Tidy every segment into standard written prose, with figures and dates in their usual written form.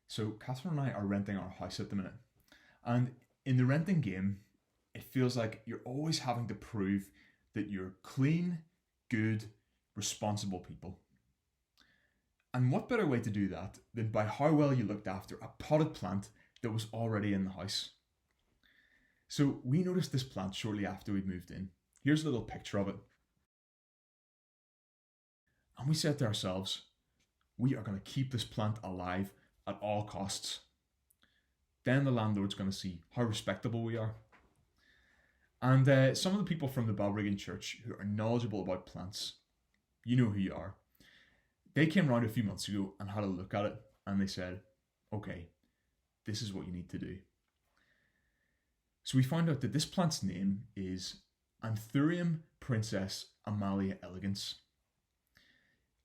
So Catherine and I are renting our house at the minute, and in the renting game, it feels like you're always having to prove that you're clean, good, responsible people. And what better way to do that than by how well you looked after a potted plant that was already in the house? So we noticed this plant shortly after we'd moved in. Here's a little picture of it. And we said to ourselves, we are going to keep this plant alive at all costs. Then the landlord's going to see how respectable we are. And some of the people from the Balbriggan Church who are knowledgeable about plants, you know who you are, they came round a few months ago and had a look at it, and they said, okay, this is what you need to do. So we found out that this plant's name is Anthurium Princess Amalia Elegans.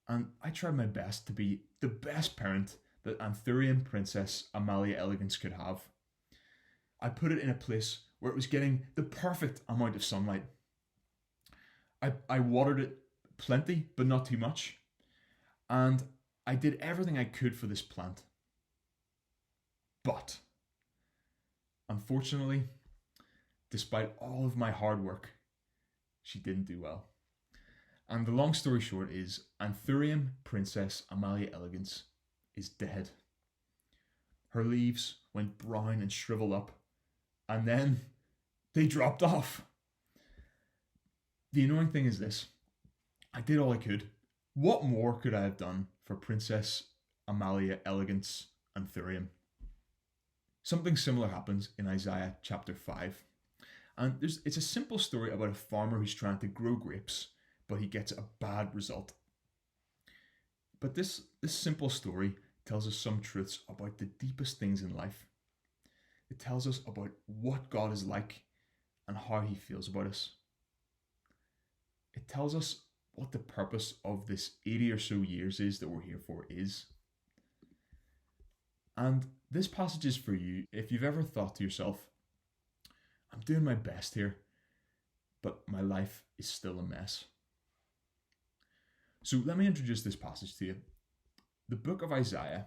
And I tried my best to be the best parent that Anthurium Princess Amalia Elegans could have. I put it in a place where it was getting the perfect amount of sunlight. I watered it plenty, but not too much. And I did everything I could for this plant. But, unfortunately, despite all of my hard work, she didn't do well. And the long story short is Anthurium Princess Amalia Elegans is dead. Her leaves went brown and shriveled up, and then they dropped off. The annoying thing is this: I did all I could. What more could I have done for Princess Amalia Elegans Anthurium? Something similar happens in Isaiah chapter 5. And it's a simple story about a farmer who's trying to grow grapes, but he gets a bad result. But this simple story tells us some truths about the deepest things in life. It tells us about what God is like and how he feels about us. It tells us what the purpose of this 80 or so years is that we're here for is. And this passage is for you if you've ever thought to yourself, I'm doing my best here, but my life is still a mess. So let me introduce this passage to you. The book of Isaiah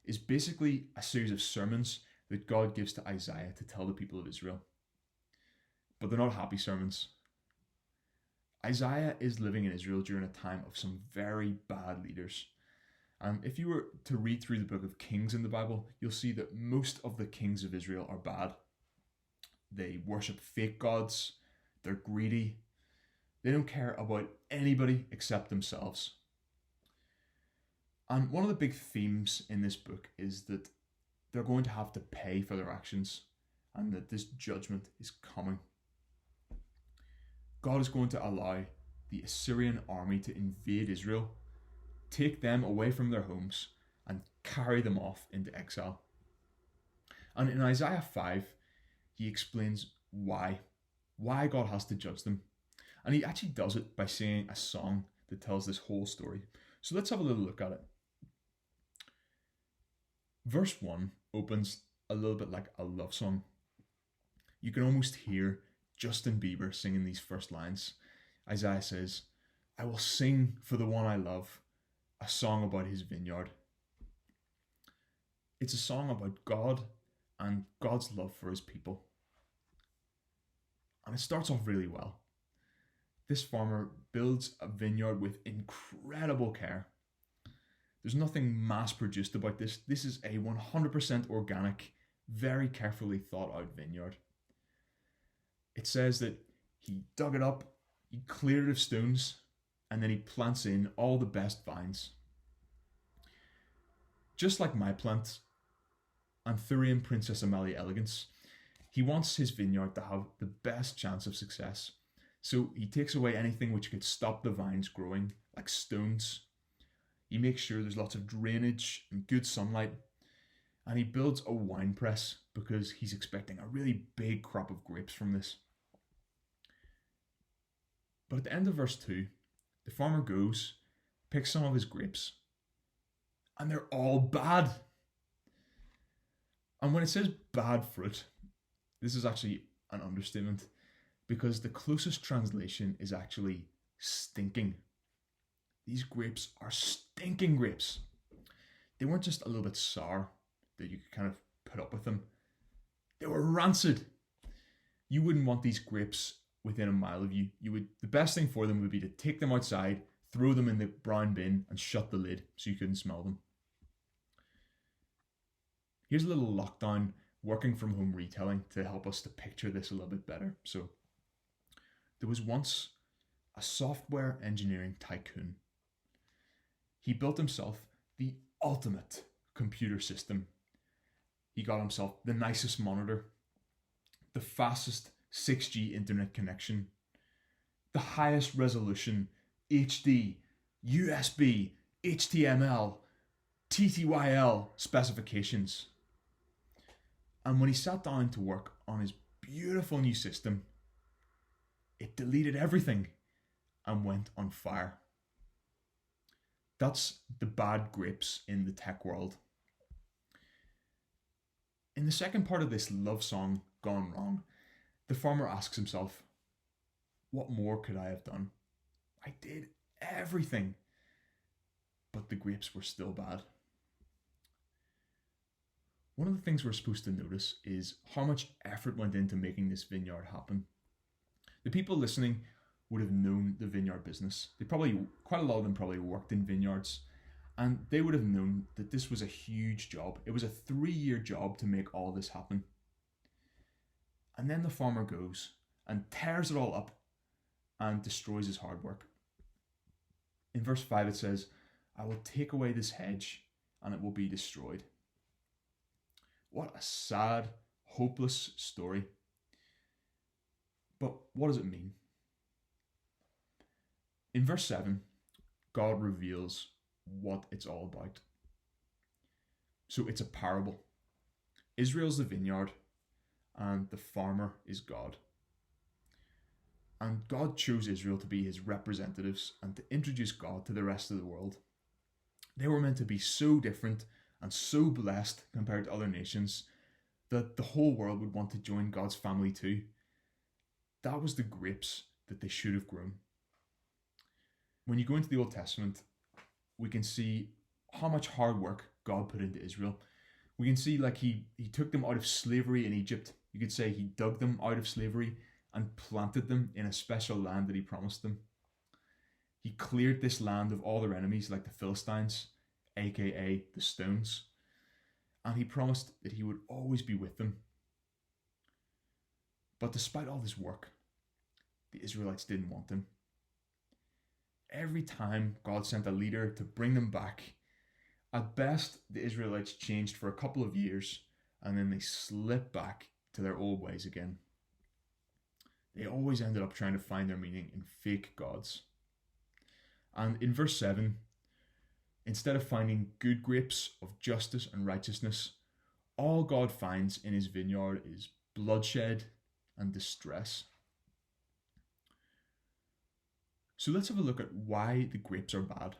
is basically a series of sermons that God gives to Isaiah to tell the people of Israel. But they're not happy sermons. Isaiah is living in Israel during a time of some very bad leaders. And if you were to read through the book of Kings in the Bible, you'll see that most of the kings of Israel are bad. They worship fake gods, they're greedy, they don't care about anybody except themselves. And one of the big themes in this book is that they're going to have to pay for their actions and that this judgment is coming. God is going to allow the Assyrian army to invade Israel, take them away from their homes, and carry them off into exile. And in Isaiah 5, he explains why God has to judge them. And he actually does it by singing a song that tells this whole story. So let's have a little look at it. Verse 1 opens a little bit like a love song. You can almost hear Justin Bieber singing these first lines. Isaiah says, I will sing for the one I love, a song about his vineyard. It's a song about God and God's love for his people. And it starts off really well. This farmer builds a vineyard with incredible care. There's nothing mass produced about this. This is a 100% organic, very carefully thought out vineyard. It says that he dug it up, he cleared it of stones, and then he plants in all the best vines. Just like my plant, Anthurium Princess Amalia Elegans, he wants his vineyard to have the best chance of success. So he takes away anything which could stop the vines growing, like stones. He makes sure there's lots of drainage and good sunlight. And he builds a wine press because he's expecting a really big crop of grapes from this. But at the end of verse 2, the farmer goes, picks some of his grapes, and they're all bad. And when it says bad fruit, this is actually an understatement because the closest translation is actually stinking. These grapes are stinking grapes. They weren't just a little bit sour. that you could kind of put up with them. They were rancid. You wouldn't want these grapes within a mile of you. The best thing for them would be to take them outside, throw them in the brown bin, and shut the lid so you couldn't smell them. Here's a little lockdown working from home retelling to help us to picture this a little bit better. So, there was once a software engineering tycoon. He built himself the ultimate computer system. He got himself the nicest monitor, the fastest 6G internet connection, the highest resolution HD, USB, HTML, TTYL specifications. And when he sat down to work on his beautiful new system, it deleted everything and went on fire. That's the bad grapes in the tech world. In the second part of this love song gone wrong, the farmer asks himself, what more could I have done? I did everything, but the grapes were still bad. One of the things we're supposed to notice is how much effort went into making this vineyard happen. The people listening would have known the vineyard business. Quite a lot of them probably worked in vineyards, and they would have known that this was a huge job. It was a 3-year job to make all this happen. And then the farmer goes and tears it all up and destroys his hard work. In verse 5 it says, I will take away this hedge and it will be destroyed. What a sad, hopeless story. But what does it mean? In verse 7, God reveals what it's all about. So it's a parable. Israel's the vineyard, and the farmer is God. And God chose Israel to be his representatives and to introduce God to the rest of the world. They were meant to be so different and so blessed compared to other nations that the whole world would want to join God's family too. That was the grapes that they should have grown. When you go into the Old Testament, we can see how much hard work God put into Israel. We can see like he took them out of slavery in Egypt. You could say he dug them out of slavery and planted them in a special land that he promised them. He cleared this land of all their enemies like the Philistines, aka the stones. And he promised that he would always be with them. But despite all this work, the Israelites didn't want him. Every time God sent a leader to bring them back, at best the Israelites changed for a couple of years and then they slipped back to their old ways again. They always ended up trying to find their meaning in fake gods. And in verse 7, instead of finding good grapes of justice and righteousness, all God finds in his vineyard is bloodshed and distress. So let's have a look at why the grapes are bad.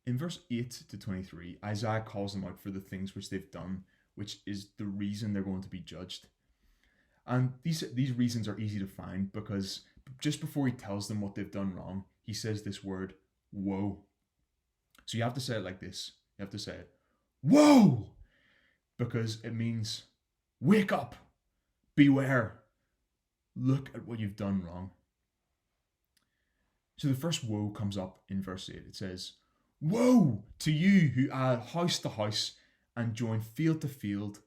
In verse 8 to 23, Isaiah calls them out for the things which they've done, which is the reason they're going to be judged. And these reasons are easy to find because just before he tells them what they've done wrong, he says this word, woe. So you have to say it like this. You have to say it, woe! Because it means, wake up, beware, look at what you've done wrong. So the first woe comes up in verse 8. It says, woe to you who add house to house and join field to field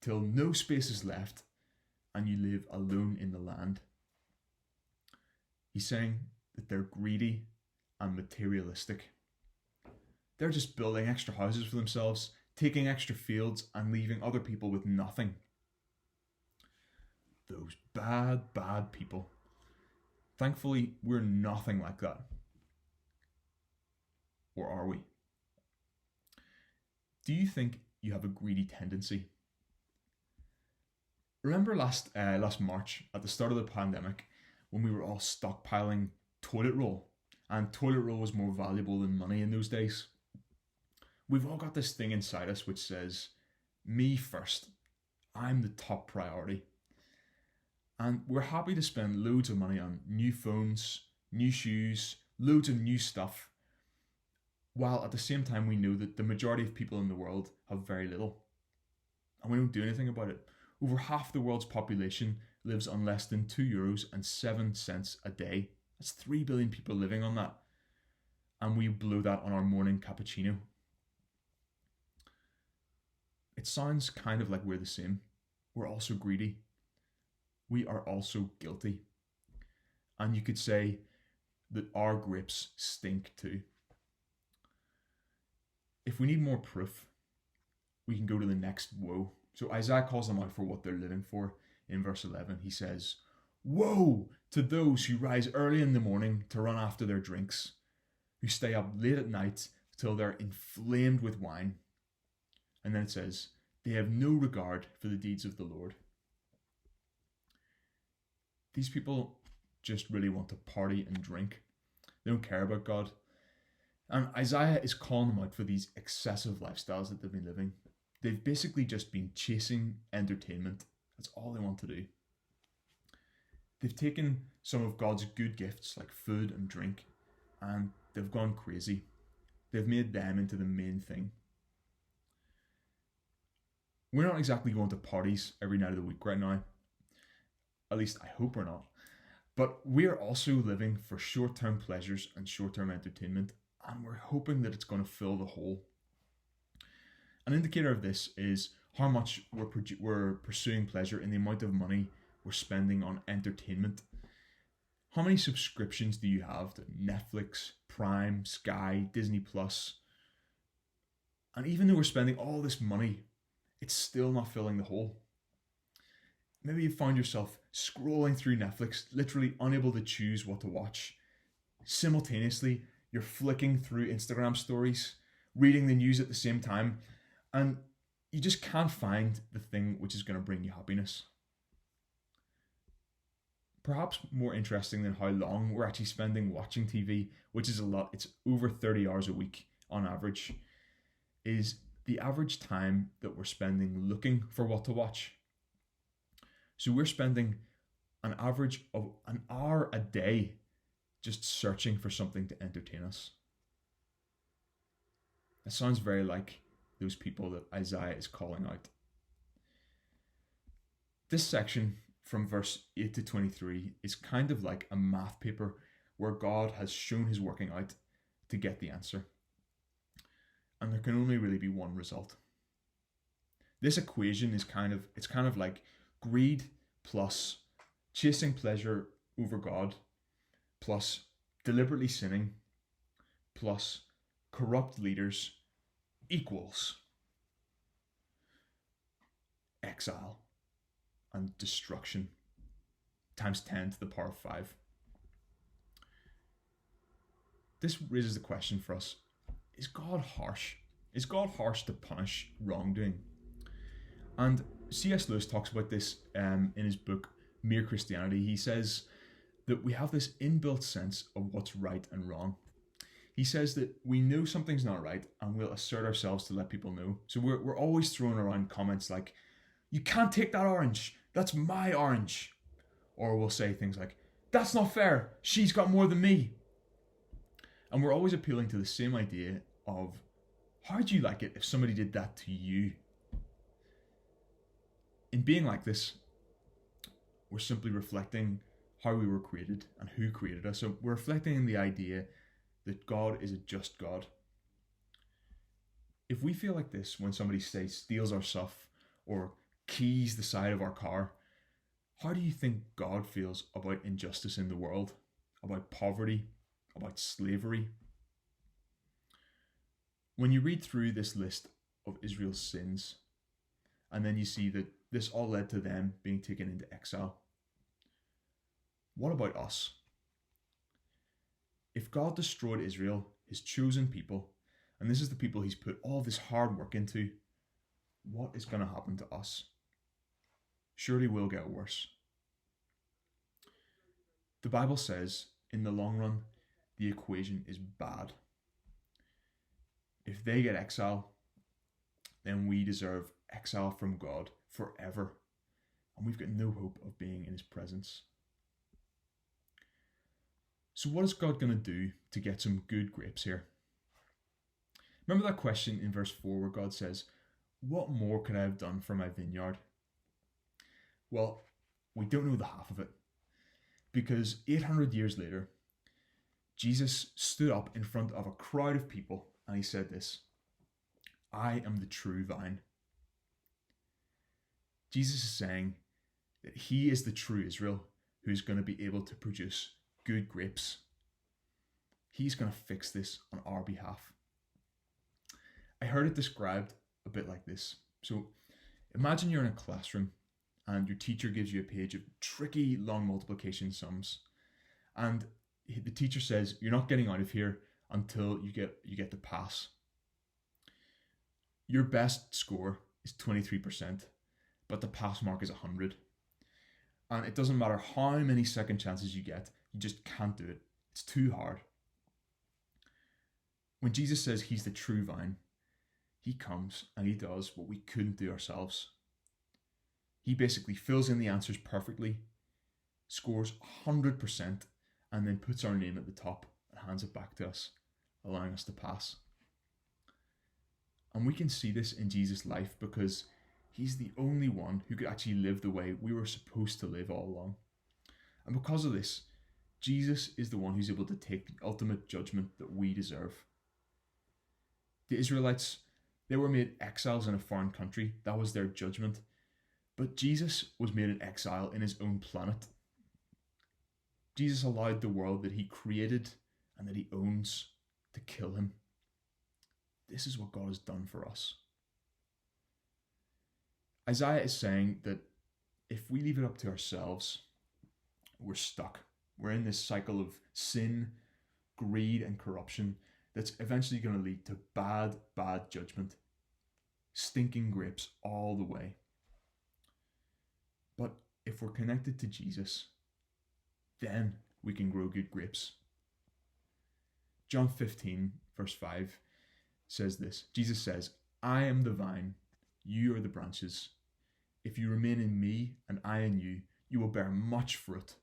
till no space is left and you live alone in the land. He's saying that they're greedy and materialistic. They're just building extra houses for themselves, taking extra fields and leaving other people with nothing. Those bad, bad people. Thankfully, we're nothing like that. Or are we? Do you think you have a greedy tendency? Remember last March, at the start of the pandemic, when we were all stockpiling toilet roll, and toilet roll was more valuable than money in those days? We've all got this thing inside us which says, me first, I'm the top priority. And we're happy to spend loads of money on new phones, new shoes, loads of new stuff. while at the same time we know that the majority of people in the world have very little, and we don't do anything about it. Over half the world's population lives on less than €2.07 a day. That's 3 billion people living on that. And we blow that on our morning cappuccino. It sounds kind of like we're the same. We're also greedy. We are also guilty. And you could say that our grapes stink too. If we need more proof, we can go to the next woe. So Isaiah calls them out for what they're living for. In verse 11, he says, "Woe to those who rise early in the morning to run after their drinks, who stay up late at night till they're inflamed with wine." And then it says, "They have no regard for the deeds of the Lord." These people just really want to party and drink. They don't care about God. And Isaiah is calling them out for these excessive lifestyles that they've been living. They've basically just been chasing entertainment. That's all they want to do. They've taken some of God's good gifts like food and drink, and they've gone crazy. They've made them into the main thing. We're not exactly going to parties every night of the week right now. At least I hope we're not. But we're also living for short-term pleasures and short-term entertainment, and we're hoping that it's going to fill the hole. An indicator of this is how much we're pursuing pleasure in the amount of money we're spending on entertainment. How many subscriptions do you have to Netflix, Prime, Sky, Disney Plus? And even though we're spending all this money, it's still not filling the hole. Maybe you found yourself scrolling through Netflix, literally unable to choose what to watch. Simultaneously, you're flicking through Instagram stories, reading the news at the same time, and you just can't find the thing which is going to bring you happiness. Perhaps more interesting than how long we're actually spending watching TV, which is a lot, it's over 30 hours a week on average, is the average time that we're spending looking for what to watch. So we're spending an average of an hour a day just searching for something to entertain us. That sounds very like those people that Isaiah is calling out. This section from verse 8 to 23 is kind of like a math paper where God has shown his working out to get the answer. And there can only really be one result. This equation is kind of like greed plus chasing pleasure over God plus deliberately sinning plus corrupt leaders equals exile and destruction times 10 to the power of 5. This raises the question for us, is God harsh? Is God harsh to punish wrongdoing? And C.S. Lewis talks about this in his book, Mere Christianity. He says that we have this inbuilt sense of what's right and wrong. He says that we know something's not right and we'll assert ourselves to let people know. So we're always throwing around comments like, "You can't take that orange, that's my orange." Or we'll say things like, "That's not fair, she's got more than me." And we're always appealing to the same idea of, how'd you like it if somebody did that to you? In being like this, we're simply reflecting how we were created and who created us. So we're reflecting in the idea that God is a just God. If we feel like this when somebody, say, steals our stuff or keys the side of our car, how do you think God feels about injustice in the world, about poverty, about slavery? When you read through this list of Israel's sins, and then you see that this all led to them being taken into exile, what about us? If God destroyed Israel, his chosen people, and this is the people he's put all this hard work into, what is going to happen to us? Surely we'll get worse. The Bible says, in the long run, the equation is bad. If they get exile, then we deserve exile from God forever, and we've got no hope of being in his presence. So what is God going to do to get some good grapes here? Remember that question in verse 4 where God says, "What more could I have done for my vineyard?" Well, we don't know the half of it, because 800 years later, Jesus stood up in front of a crowd of people and he said this: "I am the true vine." Jesus is saying that he is the true Israel who's going to be able to produce good grapes. He's going to fix this on our behalf. I heard it described a bit like this. So imagine you're in a classroom and your teacher gives you a page of tricky long multiplication sums, and the teacher says you're not getting out of here until you get the pass. Your best score is 23%, but the pass mark is 100. And it doesn't matter how many second chances you get, you just can't do it. It's too hard. When Jesus says he's the true vine, he comes and he does what we couldn't do ourselves. He basically fills in the answers perfectly, scores 100%, and then puts our name at the top and hands it back to us, allowing us to pass. And we can see this in Jesus' life because he's the only one who could actually live the way we were supposed to live all along. And because of this, Jesus is the one who's able to take the ultimate judgment that we deserve. The Israelites, they were made exiles in a foreign country. That was their judgment. But Jesus was made an exile in his own planet. Jesus allowed the world that he created and that he owns to kill him. This is what God has done for us. Isaiah is saying that if we leave it up to ourselves, we're stuck. We're in this cycle of sin, greed, and corruption that's eventually going to lead to bad judgment. Stinking grapes all the way. But if we're connected to Jesus, then we can grow good grapes. John 15, verse 5 says this. Jesus says, "I am the vine, you are the branches. If you remain in me and I in you, you will bear much fruit.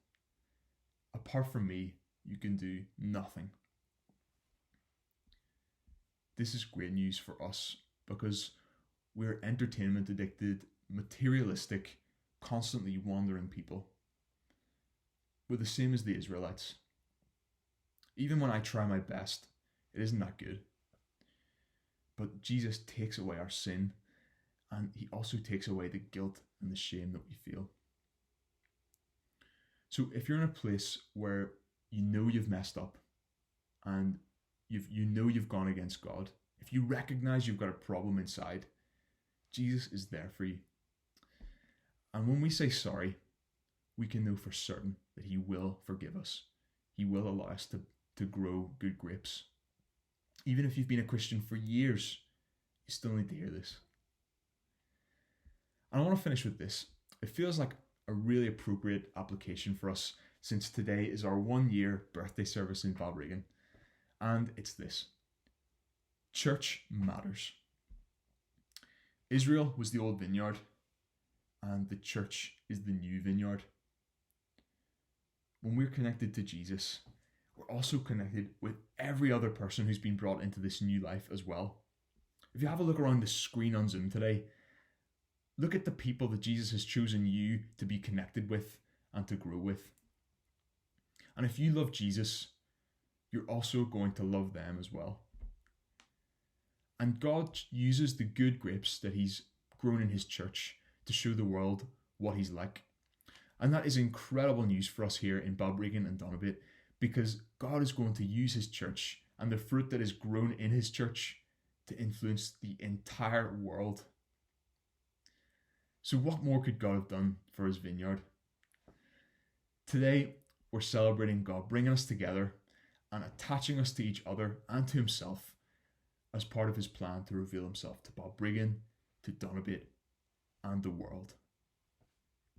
Apart from me, you can do nothing." This is great news for us because we're entertainment addicted, materialistic, constantly wandering people. We're the same as the Israelites. Even when I try my best, it isn't that good. But Jesus takes away our sin, and he also takes away the guilt and the shame that we feel. So if you're in a place where you know you've messed up and you've gone against God, if you recognize you've got a problem inside, Jesus is there for you. And when we say sorry, we can know for certain that he will forgive us. He will allow us to grow good grapes. Even if you've been a Christian for years, you still need to hear this. And I want to finish with this. It feels like a really appropriate application for us since today is our 1-year birthday service in Balbriggan. And it's this: church matters. Israel was the old vineyard, and the church is the new vineyard. When we're connected to Jesus, we're also connected with every other person who's been brought into this new life as well. If you have a look around the screen on Zoom today, look at the people that Jesus has chosen you to be connected with and to grow with. And if you love Jesus, you're also going to love them as well. And God uses the good grapes that he's grown in his church to show the world what he's like. And that is incredible news for us here in Balbriggan and Donabit, because God is going to use his church and the fruit that is grown in his church to influence the entire world. So what more could God have done for his vineyard? Today, we're celebrating God bringing us together and attaching us to each other and to himself as part of his plan to reveal himself to Balbriggan, to Donabit, and the world.